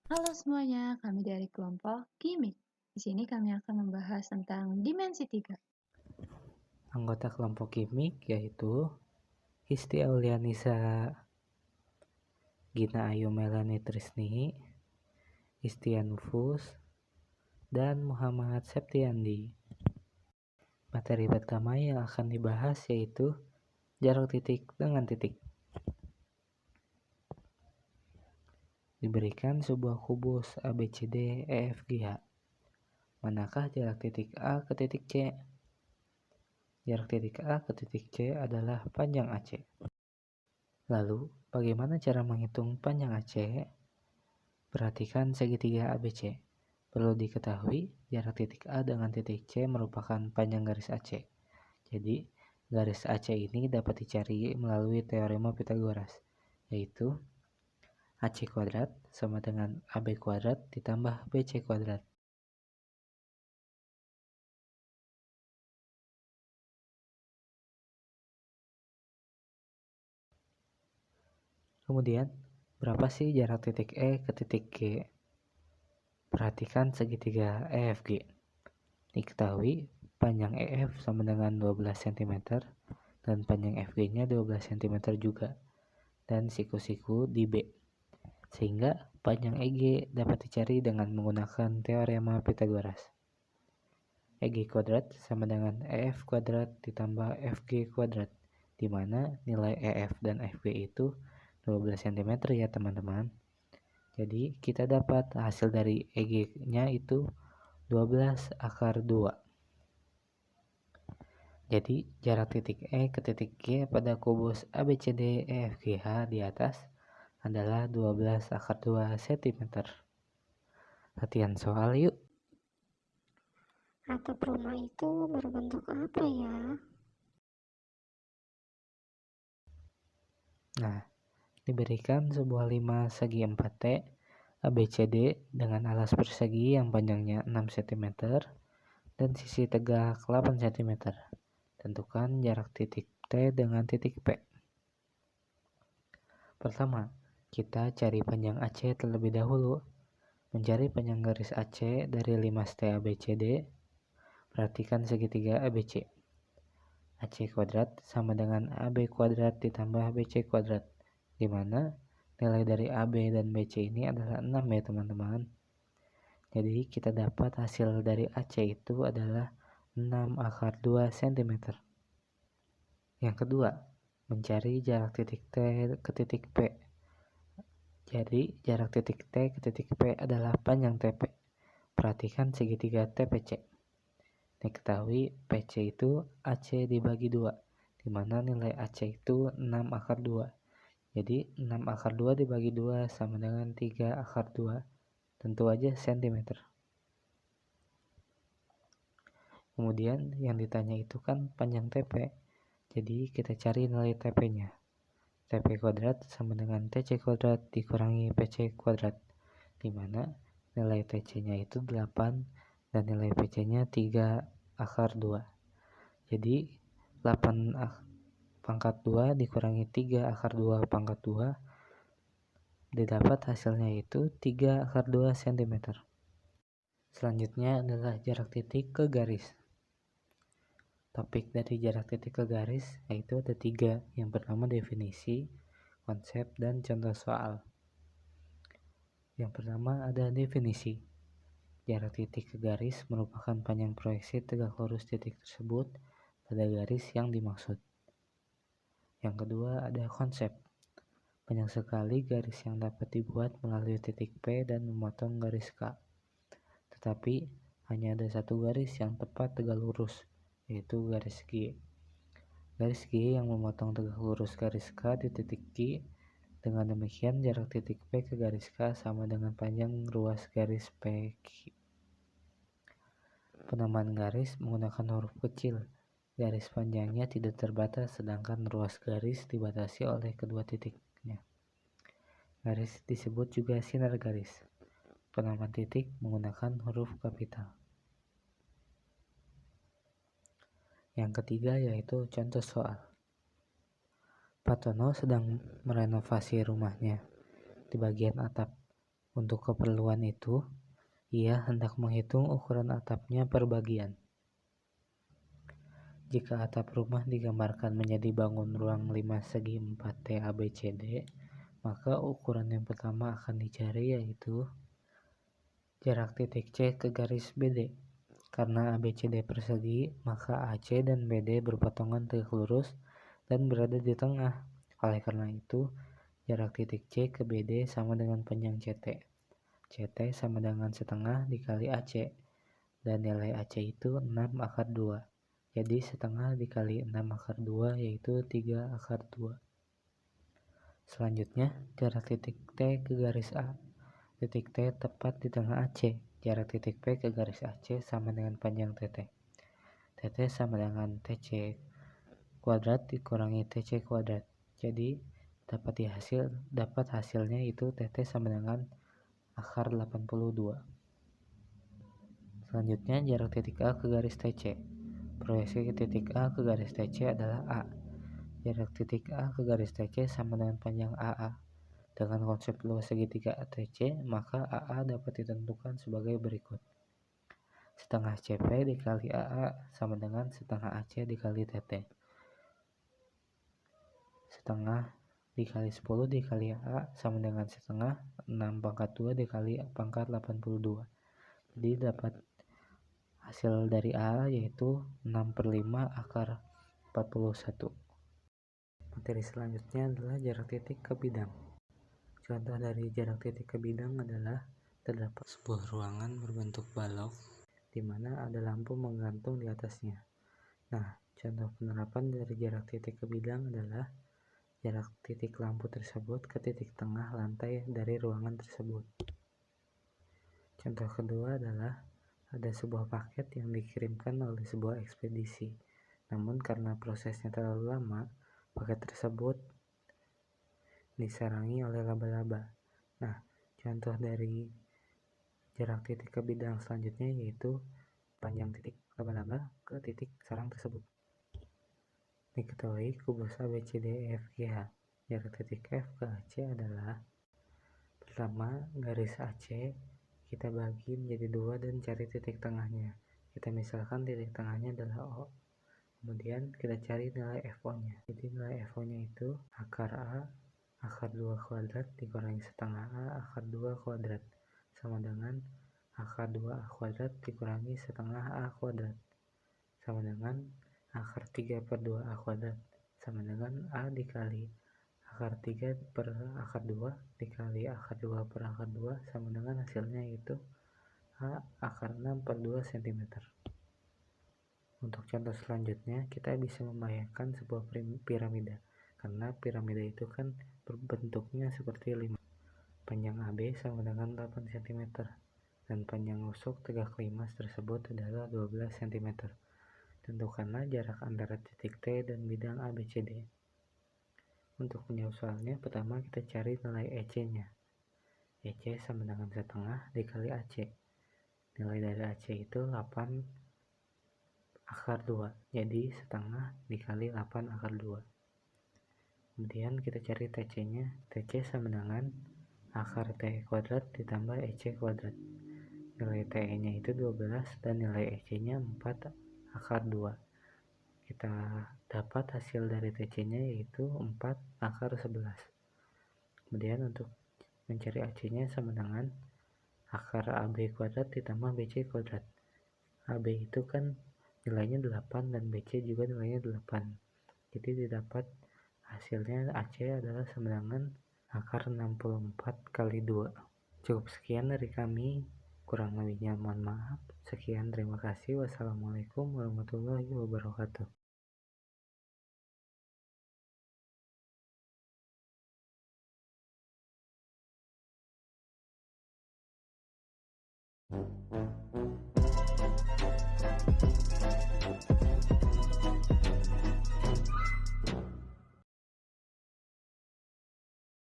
Halo semuanya, kami dari kelompok Kimik. Di sini kami akan membahas tentang dimensi 3. Anggota kelompok kimik yaitu Histi Aulianisa Gina Ayu Melani Trisni, Istianufus, dan Muhammad Septiandi. Materi pertama yang akan dibahas yaitu jarak titik dengan titik. Diberikan sebuah kubus ABCD EFGH. Manakah jarak titik A ke titik C? Jarak titik A ke titik C adalah panjang AC. Lalu, bagaimana cara menghitung panjang AC? Perhatikan segitiga ABC. Perlu diketahui, jarak titik A dengan titik C merupakan panjang garis AC. Jadi, garis AC ini dapat dicari melalui teorema Pythagoras, yaitu AC kuadrat sama dengan AB kuadrat ditambah BC kuadrat. Kemudian, berapa sih jarak titik E ke titik G? Perhatikan segitiga EFG. Diketahui, panjang EF sama dengan 12 cm dan panjang FG-nya 12 cm juga, dan siku-siku di B. Sehingga panjang EG dapat dicari dengan menggunakan teorema Pythagoras. EG kuadrat sama dengan EF kuadrat ditambah FG kuadrat, di mana nilai EF dan FG itu 12 cm ya teman-teman. Jadi kita dapat hasil dari EG-nya itu 12 akar 2. Jadi jarak titik E ke titik G pada kubus ABCD EFGH di atas adalah 12 akar 2 cm. Latihan soal yuk. Atap rumah itu berbentuk apa ya? Nah, diberikan sebuah 5 segi 4T ABCD dengan alas persegi yang panjangnya 6 cm dan sisi tegak 8 cm. Tentukan jarak titik T dengan titik P. Pertama, kita cari panjang AC terlebih dahulu. Mencari panjang garis AC dari 5 st ABCD, perhatikan segitiga ABC. AC kuadrat sama dengan AB kuadrat ditambah BC kuadrat, di mana nilai dari AB dan BC ini adalah 6 ya teman-teman. Jadi kita dapat hasil dari AC itu adalah 6 akar 2 cm. Yang kedua, mencari jarak titik T ke titik P. Jadi jarak titik T ke titik P adalah panjang TP. Perhatikan segitiga TPC. Diketahui PC itu AC dibagi 2, di mana nilai AC itu 6 akar 2. Jadi 6 akar 2 dibagi 2 sama dengan 3 akar 2. Tentu aja cm. Kemudian yang ditanya itu kan panjang TP. Jadi kita cari nilai TP-nya. TP kuadrat sama dengan TC kuadrat dikurangi PC kuadrat, di mana nilai TC-nya itu 8 dan nilai PC-nya 3 akar 2. Jadi 8 pangkat 2 dikurangi 3 akar 2 pangkat 2 didapat hasilnya itu 3 akar 2 cm. Selanjutnya adalah jarak titik ke garis. Topik dari jarak titik ke garis yaitu ada 3. Yang pertama definisi, konsep, dan contoh soal. Yang pertama ada definisi. Jarak titik ke garis merupakan panjang proyeksi tegak lurus titik tersebut pada garis yang dimaksud. Yang kedua ada konsep. Banyak sekali garis yang dapat dibuat melalui titik P dan memotong garis K. Tetapi hanya ada satu garis yang tepat tegak lurus, yaitu garis G. Garis G yang memotong tegak lurus garis K di titik G. Dengan demikian jarak titik P ke garis K sama dengan panjang ruas garis PQ. Penamaan garis menggunakan huruf kecil. Garis panjangnya tidak terbatas sedangkan ruas garis dibatasi oleh kedua titiknya. Garis disebut juga sinar garis. Penamaan titik menggunakan huruf kapital. Yang ketiga yaitu contoh soal. Pak Tono sedang merenovasi rumahnya. Di bagian atap Untuk keperluan itu, ia hendak menghitung ukuran atapnya per bagian. Jika atap rumah digambarkan menjadi bangun ruang 5 segi 4 T ABCD, maka ukuran yang pertama akan dicari yaitu jarak titik C ke garis BD. Karena ABCD persegi, maka AC dan BD berpotongan tegak lurus dan berada di tengah. Oleh karena itu, jarak titik C ke BD sama dengan panjang CT. CT sama dengan setengah dikali AC, dan nilai AC itu 6 akar 2. Jadi setengah dikali 6 akar 2 yaitu 3 akar 2. Selanjutnya, jarak titik T ke garis A. Titik T tepat di tengah AC. Jarak titik P ke garis AC sama dengan panjang TT. TT sama dengan TC kuadrat dikurangi TC kuadrat. Jadi dapat hasilnya itu TT sama dengan akar 82. Selanjutnya, jarak titik A ke garis TC. Proyeksi titik A ke garis TC adalah A. Jarak titik A ke garis TC sama dengan panjang AA. Dengan konsep luas segitiga TC, maka AA dapat ditentukan sebagai berikut. Setengah CP dikali AA sama dengan setengah AC dikali TT. Setengah dikali 10 dikali AA sama dengan setengah 6 pangkat 2 dikali pangkat 82. Jadi dapat hasil dari AA yaitu 6/5 akar 41. Materi selanjutnya adalah jarak titik ke bidang. Contoh dari jarak titik ke bidang adalah terdapat sebuah ruangan berbentuk balok di mana ada lampu menggantung di atasnya. Nah, contoh penerapan dari jarak titik ke bidang adalah jarak titik lampu tersebut ke titik tengah lantai dari ruangan tersebut. Contoh kedua adalah ada sebuah paket yang dikirimkan oleh sebuah ekspedisi. Namun karena prosesnya terlalu lama, paket tersebut disarangi oleh laba-laba. Nah, contoh dari jarak titik ke bidang selanjutnya yaitu panjang titik laba-laba ke titik sarang tersebut. Diketahui kubus ABCDEFGH. Jarak titik F ke AC adalah pertama, garis AC kita bagi menjadi 2 dan cari titik tengahnya. Kita misalkan titik tengahnya adalah O. Kemudian kita cari nilai FO-nya. Jadi nilai FO-nya itu akar A akar 2 kuadrat dikurangi setengah A akar 2 kuadrat sama dengan akar 2A kuadrat dikurangi setengah A kuadrat sama dengan akar 3/2A kuadrat sama dengan A dikali akar 3 per akar 2 dikali akar 2 per akar 2 sama dengan hasilnya yaitu A akar 6/2 cm. Untuk contoh selanjutnya, kita bisa membayangkan sebuah piramida, karena piramida itu kan bentuknya seperti 5. Panjang AB sama dengan 8 cm, dan panjang rusuk tegak limas tersebut adalah 12 cm. Tentukanlah jarak antara titik T dan bidang ABCD. Untuk menjawab soalnya, pertama kita cari nilai EC-nya. EC sama dengan setengah dikali AC. Nilai dari AC itu 8 akar 2, jadi setengah dikali 8 akar 2. Kemudian kita cari TC-nya. TC sama dengan akar T kuadrat ditambah EC kuadrat. Nilai TE-nya itu 12 dan nilai EC-nya 4 akar 2. Kita dapat hasil dari TC-nya yaitu 4 akar 11. Kemudian untuk mencari AC-nya sama dengan akar AB kuadrat ditambah BC kuadrat. AB itu kan nilainya 8 dan BC juga nilainya 8. Jadi didapat hasilnya AC adalah sama dengan akar 64 kali 2. Cukup sekian dari kami. Kurang lebihnya mohon maaf. Sekian, terima kasih. Wassalamualaikum warahmatullahi wabarakatuh.